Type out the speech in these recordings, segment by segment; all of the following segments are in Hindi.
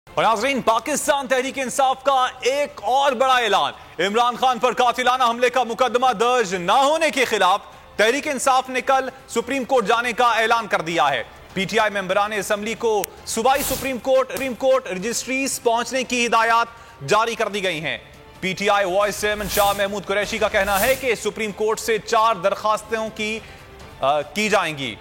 और नाज़रीन, पाकिस्तान तहरीक इंसाफ का एक और बड़ा ऐलान। इमरान खान पर कातिलाना हमले का मुकदमा दर्ज न होने के खिलाफ तहरीक इंसाफ ने कल सुप्रीम कोर्ट जाने का ऐलान कर दिया है। पीटीआई मेंबरान असेंबली को सूबाई सुप्रीम कोर्ट रजिस्ट्रीज पहुंचने की हिदायत जारी कर दी गई हैं। पीटीआई वॉइस चेयरमैन शाह महमूद कुरैशी का कहना है कि सुप्रीम कोर्ट से 4 दरखास्तों की जाएंगी।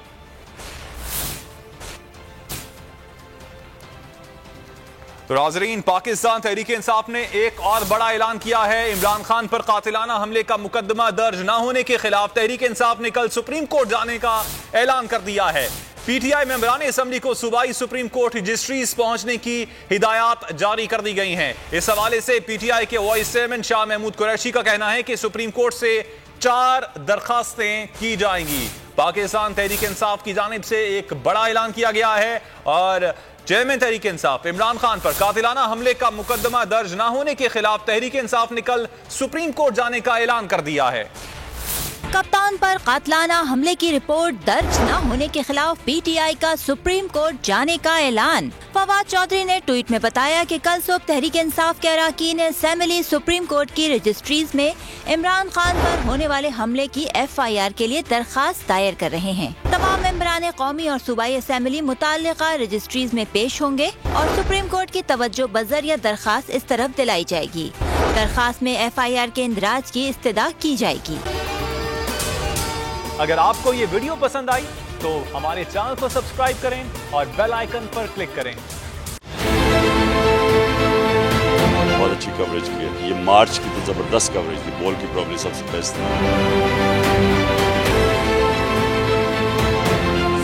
तो नाज़रीन, पाकिस्तान तहरीक इंसाफ ने एक और बड़ा ऐलान किया है। इमरान खान पर कातिलाना हमले का मुकदमा दर्ज न होने के खिलाफ तहरीक इंसाफ ने कल सुप्रीम कोर्ट जाने का ऐलान कर दिया है। पीटीआई मेंबरान असेंबली को सूबाई सुप्रीम कोर्ट रजिस्ट्रीज पहुंचने की हिदायत जारी कर दी गई हैं। इस हवाले से पीटीआई के वॉइस चेयरमैन शाह महमूद कुरैशी का कहना है कि सुप्रीम कोर्ट से 4 दरखास्तें की जाएंगी। पाकिस्तान तहरीक इंसाफ की जानिब से एक बड़ा ऐलान किया गया है और चेयरमैन तहरीक इंसाफ इमरान खान पर कातिलाना हमले का मुकदमा दर्ज न होने के खिलाफ तहरीक इंसाफ ने कल सुप्रीम कोर्ट जाने का ऐलान कर दिया है। कप्तान पर कातिलाना हमले की रिपोर्ट दर्ज न होने के खिलाफ पीटीआई का सुप्रीम कोर्ट जाने का ऐलान। फवाद चौधरी ने ट्वीट में बताया कि कल सुबह तहरीक इंसाफ के अरकान असेंबली सुप्रीम कोर्ट की रजिस्ट्रीज में इमरान खान पर होने वाले हमले की FIR के लिए दरखास्त दायर कर रहे हैं। तमाम मेंबरान कौमी और सूबाई असेंबली मुताल्लिका रजिस्ट्रीज में पेश होंगे और सुप्रीम कोर्ट की तवज्जो बजरिया दरखास्त इस तरफ दिलाई जाएगी। दरखास्त में FIR के इंदराज की इस्तदा की जाएगी। अगर आपको ये वीडियो पसंद आई तो हमारे चैनल को सब्सक्राइब करें और बेल आइकन पर क्लिक करें। बहुत अच्छी कवरेज की है। ये मार्च की तो जबरदस्त कवरेज थी, बॉल की प्रॉब्लम सबसे बेस्ट थी।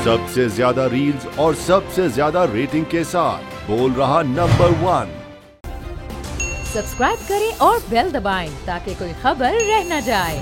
सबसे ज्यादा रील्स और सबसे ज्यादा रेटिंग के साथ बोल रहा नंबर 1। सब्सक्राइब करें और बेल दबाएं ताकि कोई खबर रह न जाए।